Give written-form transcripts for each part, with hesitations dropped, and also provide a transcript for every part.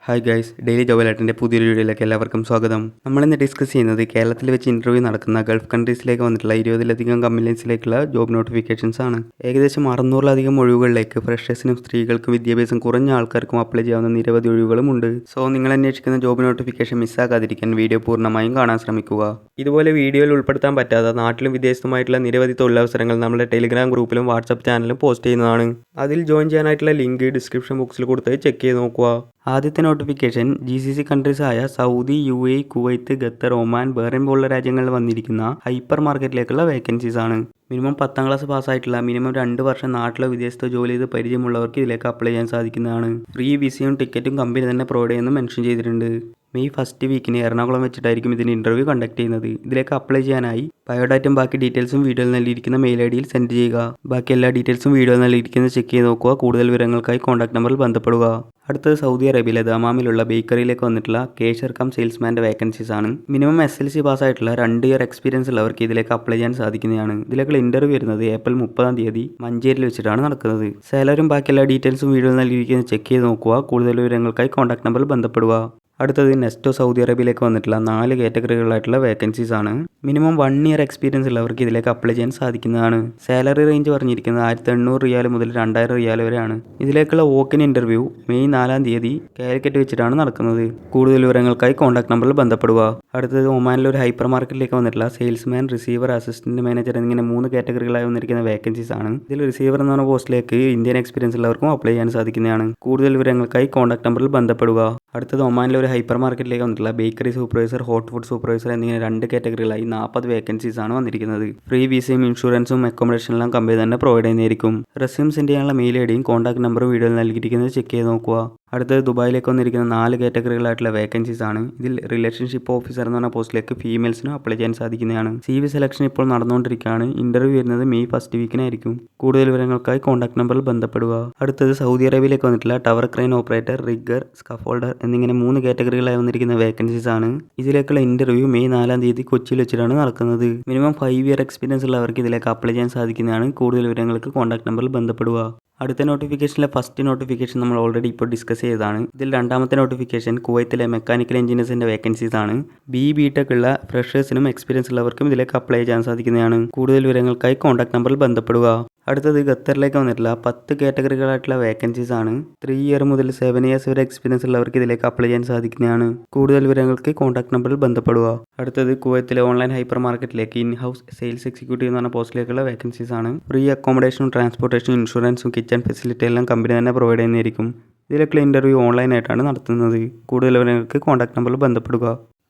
Hi guys, daily job അലേർട്ടിൻ്റെ പുതിയൊരു വീഡിയോയിലേക്ക് എല്ലാവർക്കും സ്വാഗതം. നമ്മളിന്ന് ഡിസ്കസ് ചെയ്യുന്നത് കേരളത്തിൽ വെച്ച് ഇൻ്റർവ്യൂ നടക്കുന്ന ഗൾഫ് കൺട്രീസിലേക്ക് വന്നിട്ടുള്ള 20ലധികം കമ്പനീസിലേക്കുള്ള ജോബ് നോട്ടിഫിക്കേഷൻസ് ആണ്. ഏകദേശം 600ലധികം ഒഴിവുകളിലേക്ക് ഫ്രഷേഴ്സിനും സ്ത്രീകൾക്കും വിദ്യാഭ്യാസം കുറഞ്ഞ ആൾക്കാർക്കും അപ്ലൈ ചെയ്യാവുന്ന നിരവധി ഒഴിവുകളും ഉണ്ട്. സോ നിങ്ങൾ അന്വേഷിക്കുന്ന ജോബ് നോട്ടിഫിക്കേഷൻ മിസ്സാക്കാതിരിക്കാൻ വീഡിയോ പൂർണ്ണമായും കാണാൻ ശ്രമിക്കുക. ഇതുപോലെ വീഡിയോയിൽ ഉൾപ്പെടുത്താൻ പറ്റാത്ത നാട്ടിലും വിദേശത്തുമായിട്ടുള്ള നിരവധി തൊഴിലവസരങ്ങൾ നമ്മുടെ ടെലിഗ്രാം ഗ്രൂപ്പിലും വാട്സപ്പ് ചാനലിലും പോസ്റ്റ് ചെയ്യുന്നതാണ്. അതിൽ ജോയിൻ ചെയ്യാനായിട്ടുള്ള ലിങ്ക് ഡിസ്ക്രിപ്ഷൻ ബോക്സിൽ കൊടുത്ത് ചെക്ക് ചെയ്ത് നോക്കുക. ആദ്യത്തെ നോട്ടിഫിക്കേഷൻ GCC കൺട്രീസ് ആയ Saudi, UAE, Kuwait, Qatar, Oman, Bahrain പോലുള്ള രാജ്യങ്ങളിൽ വന്നിരിക്കുന്ന ഹൈപ്പർ മാർക്കറ്റിലേക്കുള്ള വേക്കൻസീസ് ആണ്. മിനിമം 10ാം ക്ലാസ് പാസ്സായിട്ടുള്ള മിനിമം 2 വർഷം നാട്ടിലോ വിദേശത്തോ ജോലി ചെയ്ത് പരിചയമുള്ളവർക്ക് ഇതിലേക്ക് അപ്ലൈ ചെയ്യാൻ സാധിക്കുന്നതാണ്. ഫ്രീ വിസയും ടിക്കറ്റും കമ്പനി തന്നെ പ്രൊവൈഡ് ചെയ്യുമെന്ന് മെൻഷൻ ചെയ്തിട്ടുണ്ട്. മെയ് ഫസ്റ്റ് വീക്കിന് എറണാകുളം വെച്ചിട്ടായിരിക്കും ഇതിൻ്റെ ഇൻ്റർവ്യൂ കണ്ടക്ട് ചെയ്യുന്നത്. ഇതിലേക്ക് അപ്ലൈ ചെയ്യാനായി ബയോഡാറ്റയും ബാക്കി ഡീറ്റെയിൽസും വീഡിയോയിൽ നൽകിയിരിക്കുന്ന മെയിൽ ID സെൻഡ് ചെയ്യുക. ബാക്കി എല്ലാ ഡീറ്റെയിൽസും വീഡിയോയിൽ നൽകിയിരിക്കുന്നത് ചെക്ക് ചെയ്ത് നോക്കുക. കൂടുതൽ വിവരങ്ങൾക്കായി കോൺടാക്ട് നമ്പറിൽ ബന്ധപ്പെടുക. അടുത്തത് സൗദി അറേബ്യയിലെ ദമാമിലുള്ള ബേക്കറിയിലേക്ക് വന്നിട്ടുള്ള കേഷ്യർ കം സെയിൽസ്മാൻ്റെ വേക്കൻസീസ് ആണ്. മിനിമം SLC പാസ്സായിട്ടുള്ള 2 ഇയർ എക്സ്പീരിയൻസ് ഉള്ളവർക്ക് ഇതിലേക്ക് അപ്ലൈ ചെയ്യാൻ സാധിക്കുന്നതാണ്. ഇതിലേക്കുള്ള ഇൻ്റർവ്യൂ വരുന്നത് ഏപ്രിൽ 30-ാം തീയതി മഞ്ചേരിയിൽ വെച്ചിട്ടാണ് നടക്കുന്നത്. സാലറിയും ബാക്കി എല്ലാ ഡീറ്റെയിൽസും വീഡിയോയിൽ നൽകിയിരിക്കുന്നത് ചെക്ക് ചെയ്ത് നോക്കുക. കൂടുതൽ വിവരങ്ങൾക്കായി കോൺടാക്ട് നമ്പറിൽ ബന്ധപ്പെടുക. അടുത്തത് നെസ്റ്റോ സൗദി അറേബ്യയിലേക്ക് വന്നിട്ടുള്ള 4 കാറ്റഗറികളായിട്ടുള്ള വേക്കൻസീസ് ആണ്. മിനിമം 1 ഇയർ എക്സ്പീരിയൻസ് ഉള്ളവർക്ക് ഇതിലേക്ക് അപ്ലൈ ചെയ്യാൻ സാധിക്കുന്നതാണ്. സാലറി റേഞ്ച് പറഞ്ഞിരിക്കുന്നത് 1800 റിയാൽ മുതൽ 2000 റിയാൽ വരെയാണ്. ഇതിലേക്കുള്ള വോക്കിൻ ഇൻ്റർവ്യൂ മെയ് 4-ാം തീയതി കാലിക്കറ്റ് വെച്ചിട്ടാണ് നടക്കുന്നത്. കൂടുതൽ വിവരങ്ങൾക്കായി കോൺടാക്ട് നമ്പറിൽ ബന്ധപ്പെടുക. അടുത്തത് ഒമാനിലെ ഒരു ഹൈപ്പർ മാർക്കറ്റിലേക്ക് വന്നിട്ടുള്ള സെയിൽസ്മാൻ, റിസീവർ, അസിസ്റ്റന്റ് മാനേജർ എന്നിങ്ങനെ 3 കാറ്റഗറികളായി വന്നിരിക്കുന്ന വേക്കൻസീസ് ആണ്. ഇതിൽ റിസീവർ എന്ന പോസ്റ്റിലേക്ക് ഇന്ത്യൻ എക്സ്പീരിയൻസ് ഉള്ളവർക്കും അപ്ലൈ ചെയ്യാൻ സാധിക്കുന്നതാണ്. കൂടുതൽ വിവരങ്ങൾക്കായി കോൺടാക്ട് നമ്പറിൽ ബന്ധപ്പെടുക. അടുത്തത് ഒമാനിലെ ഒരു ഹൈപ്പർ മാർക്കറ്റിലേക്ക് വന്നിട്ടുള്ള bakery supervisor, hot food supervisor എന്നിങ്ങനെ 2 കാറ്റഗറികളായി 40 വേക്കൻസീസ് ആണ് വന്നിരിക്കുന്നത്. ഫ്രീ വിസയും ഇൻഷുറൻസും അക്കോമഡേഷനെല്ലാം കമ്പനി തന്നെ പ്രൊവൈഡ് ചെയ്യുന്നതായിരിക്കും. റെസ്യൂം സെൻഡ് ചെയ്യാനുള്ള മെയിൽ IDയും കോൺടാക്ട് നമ്പറും വീഡിയോയിൽ നൽകിയിരിക്കുന്നത് ചെക്ക് ചെയ്ത് നോക്കുക. അടുത്തത് ദുബായിലേക്ക് വന്നിരിക്കുന്ന 4 കാറ്റഗറികളായിട്ടുള്ള വേക്കൻസീസ് ആണ്. ഇതിൽ റിലേഷൻഷിപ്പ് ഓഫീസർ എന്ന് പറഞ്ഞ പോസ്റ്റിലേക്ക് ഫീമെയിൽസിനും അപ്ലൈ ചെയ്യാൻ സാധിക്കുന്നതാണ്. CV സെലക്ഷൻ ഇപ്പോൾ നടന്നുകൊണ്ടിരിക്കുകയാണ്. ഇന്റർവ്യൂ വരുന്നത് മെയ് ഫസ്റ്റ് വീക്കിനായിരിക്കും. കൂടുതൽ വിവരങ്ങൾക്കായി കോൺടാക്ട് നമ്പറിൽ ബന്ധപ്പെടുക. അടുത്തത് സൗദി അറേബ്യയിലേക്ക് വന്നിട്ടുള്ള ടവർ ക്രെയിൻ ഓപ്പറേറ്റർ, റിഗ്ഗർ, സ്കഫോൾഡർ എന്നിങ്ങനെ 3 കാറ്റഗറികളായി വന്നിരിക്കുന്ന വേക്കൻസീസ് ആണ്. ഇതിലേക്കുള്ള ഇന്റർവ്യൂ മെയ് 4-ാം തീയതി കൊച്ചിയിൽ വെച്ചിട്ടാണ് നടക്കുന്നത്. മിനിമം 5 ഇയർ എക്സ്പീരിയൻസ് ഉള്ളവർക്ക് ഇതിലേക്ക് അപ്ലൈ ചെയ്യാൻ സാധിക്കുന്നതാണ്. കൂടുതൽ വിവരങ്ങൾക്ക് കോൺടാക്ട് നമ്പറിൽ ബന്ധപ്പെടുക. അടുത്ത നോട്ടിഫിക്കേഷനിലെ ഫസ്റ്റ് നോട്ടിഫിക്കേഷൻ നമ്മൾ ഓൾറെഡി ഇപ്പോൾ ഡിസ്കസ് ചെയ്തതാണ്. ഇതിൽ രണ്ടാമത്തെ നോട്ടിഫിക്കേഷൻ കുവൈത്തിലെ മെക്കാനിക്കൽ എഞ്ചിനീയേഴ്സിന്റെ വേക്കൻസീസ് ആണ്. BTech ഉള്ള ഫ്രഷേഴ്സിനും എക്സ്പീരിയൻസ് ഉള്ളവർക്കും ഇതിലേക്ക് അപ്ലൈ ചെയ്യാൻ സാധിക്കുന്നതാണ്. കൂടുതൽ വിവരങ്ങൾക്കായി കോൺടാക്ട് നമ്പറിൽ ബന്ധപ്പെടുക. അടുത്തത് ഖത്തറിലേക്ക് വന്നിട്ടുള്ള 10 കാറ്റഗറികളായിട്ടുള്ള വേക്കൻസീസ് ആണ്. 3 ഇയർ മുതൽ 7 ഇയേഴ്സ് വരെ എക്സ്പീരിയൻസ് ഉള്ളവർക്ക് ഇതിലേക്ക് അപ്ലൈ ചെയ്യാൻ സാധിക്കുന്നതാണ്. കൂടുതൽ വിവരങ്ങൾക്ക് കോൺടാക്ട് നമ്പറിൽ ബന്ധപ്പെടുക. അടുത്തത് കുവൈത്തിലെ ഓൺലൈൻ ഹൈപ്പർ മാർക്കറ്റിലേക്ക് ഇൻ ഹൗസ് സെയിൽസ് എക്സിക്യൂട്ടീവ് എന്ന് പറഞ്ഞ പോസ്റ്റിലേക്കുള്ള വേക്കൻസീസ് ആണ്. ഫ്രീ അക്കോമഡേഷനും ട്രാൻസ്പോർട്ടേഷനും ഇൻഷുറൻസും കിച്ചൺ ഫെസിലിറ്റി എല്ലാം കമ്പനി തന്നെ പ്രൊവൈഡ് ചെയ്യുന്നതായിരിക്കും. ഇതിലേക്കുള്ള ഇന്റർവ്യൂ ഓൺലൈനായിട്ടാണ് നടത്തുന്നത്. കൂടുതൽ വിവരങ്ങൾക്ക് കോൺടാക്ട് നമ്പറിൽ ബന്ധപ്പെടുക.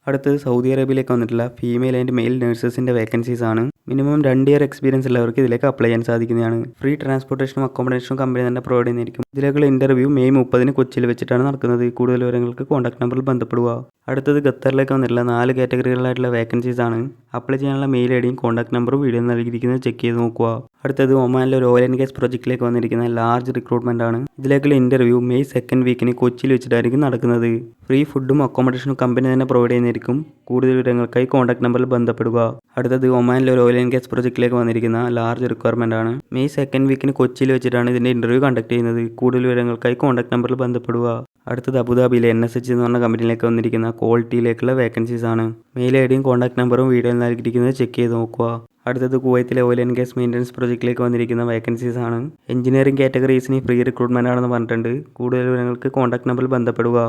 അടുത്തത് സൗദി അറേബ്യയിലേക്ക് വന്നിട്ടുള്ള ഫീമെയിൽ ആൻഡ് മെയിൽ നഴ്സസിന്റെ വേക്കൻസീസ് ആണ്. മിനിമം 2 ഇയർ എക്സ്പീരിയൻസ് ഉള്ളവർക്ക് ഇതിലേക്ക് അപ്ലൈ ചെയ്യാൻ സാധിക്കുന്നതാണ്. ഫ്രീ ട്രാൻസ്പോർട്ടേഷനും അക്കോമഡേഷനും കമ്പനി തന്നെ പ്രൊവൈഡ് ചെയ്യുന്നതായിരിക്കും. ഇതിലേക്കുള്ള ഇന്റർവ്യൂ മെയ് 30-ന് കൊച്ചിയിൽ വെച്ചിട്ടാണ് നടക്കുന്നത്. കൂടുതൽ വിവരങ്ങൾക്ക് കോൺടാക്ട് നമ്പറിൽ ബന്ധപ്പെടുക. അടുത്തത് ഖത്തറിലേക്ക് വന്നിട്ടുള്ള 4 കാറ്റഗറികളായിട്ടുള്ള വേക്കൻസീസ് ആണ്. അപ്ലൈ ചെയ്യാനുള്ള മെയിൽ IDയും കോൺടാക്ട് നമ്പറും വീഡിയോ നൽകിയിരിക്കുന്നത് ചെക്ക് ചെയ്ത് നോക്കുക. അടുത്തത് ഒമാനിലെ ഒരു ഓയിൽ ആൻഡ് ഗ്യാസ് പ്രോജക്റ്റിലേക്ക് വന്നിരിക്കുന്ന ലാർജ് റിക്രൂട്ട്മെന്റ് ആണ്. ഇതിലേക്കുള്ള ഇന്റർവ്യൂ മെയ് 2nd വീക്കിന് കൊച്ചിയിൽ വെച്ചിട്ടായിരിക്കും നടക്കുന്നത്. ഫ്രീ ഫുഡും അക്കോമഡേഷനും കമ്പനി തന്നെ പ്രൊവൈഡ് ചെയ്യുന്നതായിരിക്കും. കൂടുതൽ വിവരങ്ങൾക്കായി കോൺടാക്ട് നമ്പറിൽ ബന്ധപ്പെടുക. അടുത്തത് ഒമാനിലെ ഒരു ഓയിൽ ആൻഡ് ഗ്യാസ് പ്രോജക്റ്റിലേക്ക് വന്നിരിക്കുന്ന ലാർജ് റിക്വയർമെന്റ് ആണ്. മെയ് 2nd വീക്കിന് കൊച്ചിയിൽ വെച്ചിട്ടാണ് ഇതിന്റെ ഇന്റർവ്യൂ കണ്ടക്ട് ചെയ്യുന്നത്. കൂടുതൽ വിവരങ്ങൾക്കായി കോൺടാക്ട് നമ്പറിൽ ബന്ധപ്പെടുക. അടുത്തത് അബുദാബിയിലെ NSH എന്ന് പറഞ്ഞ കമ്പനിയിലേക്ക് വന്നിരിക്കുന്ന ക്വാളിറ്റിയിലേക്കുള്ള വേക്കൻസീസ് ആണ്. മെയിൽ IDയും കോൺടാക്ട് നമ്പറും വീഡിയോയിൽ നൽകിയിരിക്കുന്നത് ചെക്ക് ചെയ്ത് നോക്കുക. അടുത്തത് കുവൈത്തിലെ ഓയിൽ ആൻഡ് ഗ്യാസ് മെയിൻ്റനൻസ് പ്രോജക്റ്റിലേക്ക് വന്നിരിക്കുന്ന വേക്കൻസീസ് ആണ്. എഞ്ചിനീയറിംഗ് കാറ്റഗറീസിന് ഫ്രീ റിക്രൂട്ട്മെന്റ് ആണെന്ന് പറഞ്ഞിട്ടുണ്ട്. കൂടുതൽ വിവരങ്ങൾക്ക് കോൺടാക്ട് നമ്പറിൽ ബന്ധപ്പെടുക.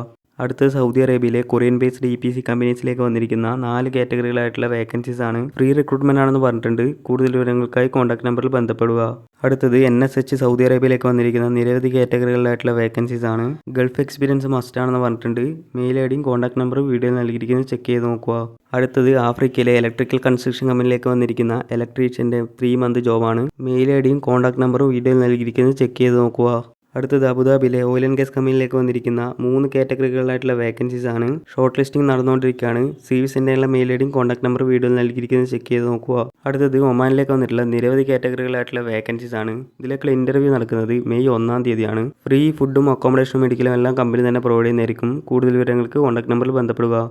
അടുത്തത് സൗദി അറേബ്യയിലെ കൊറിയൻ ബേസ്ഡ് EPC കമ്പനീസിലേക്ക് വന്നിരിക്കുന്ന 4 കാറ്റഗറികളായിട്ടുള്ള വേക്കൻസീസ് ആണ്. ഫ്രീ റിക്രൂട്ട്മെന്റ് ആണെന്ന് പറഞ്ഞിട്ടുണ്ട്. കൂടുതൽ വിവരങ്ങൾക്കായി കോൺടാക്ട് നമ്പറിൽ ബന്ധപ്പെടുക. അടുത്തത് NSH സൗദി അറേബ്യയിലേക്ക് വന്നിരിക്കുന്ന നിരവധി കാറ്റഗറികളിലായിട്ടുള്ള വേക്കൻസീസ് ആണ്. ഗൾഫ് എക്സ്പീരിയൻസ് മസ്റ്റ് ആണെന്ന് പറഞ്ഞിട്ടുണ്ട്. മെയിൽ IDയും കോൺടാക്ട് നമ്പറും വീഡിയോ നൽകിയിരിക്കുന്നത് ചെക്ക് ചെയ്ത് നോക്കുക. അടുത്തത് ആഫ്രിക്കയിലെ ഇലക്ട്രിക്കൽ കൺസ്ട്രക്ഷൻ കമ്പനിയിലേക്ക് വന്നിരിക്കുന്ന ഇലക്ട്രീഷ്യൻ്റെ 3 മന്ത് ജോബാണ്. മെയിൽ IDയും കോൺടാക്ട് നമ്പറും വീഡിയോ നൽകിയിരിക്കുന്നത് ചെക്ക് ചെയ്ത് നോക്കുക. അടുത്തത് അബുദാബിയിലെ ഓയിൽ ആൻഡ് ഗ്യാസ് കമ്പനിയിലേക്ക് വന്നിരിക്കുന്ന 3 കാറ്റഗറികളായിട്ടുള്ള വേക്കൻസീസ് ആണ്. ഷോർട്ട് ലിസ്റ്റിംഗ് നടന്നുകൊണ്ടിരിക്കുകയാണ്. CV സെൻഡ് ചെയ്യാനുള്ള മെയിൽ IDയും കോൺടാക്ട് നമ്പർ വീഡിയോ നൽകിയിരിക്കുന്നത് ചെക്ക് ചെയ്ത് നോക്കുക. അടുത്തത് ഒമാനിലേക്ക് വന്നിട്ടുള്ള നിരവധി കാറ്റഗറികളായിട്ടുള്ള വേക്കൻസീസ് ആണ്. ഇതിലേക്കുള്ള ഇന്റർവ്യൂ നടക്കുന്നത് മെയ് 1-ാം തീയതിയാണ്. ഫ്രീ ഫുഡും അക്കോമഡേഷനും മെഡിക്കലും എല്ലാം കമ്പനി തന്നെ പ്രൊവൈഡ് ചെയ്യുന്നതായിരിക്കും. കൂടുതൽ വിവരങ്ങൾക്ക് കോൺടാക്ട് നമ്പറിൽ ബന്ധപ്പെടുക.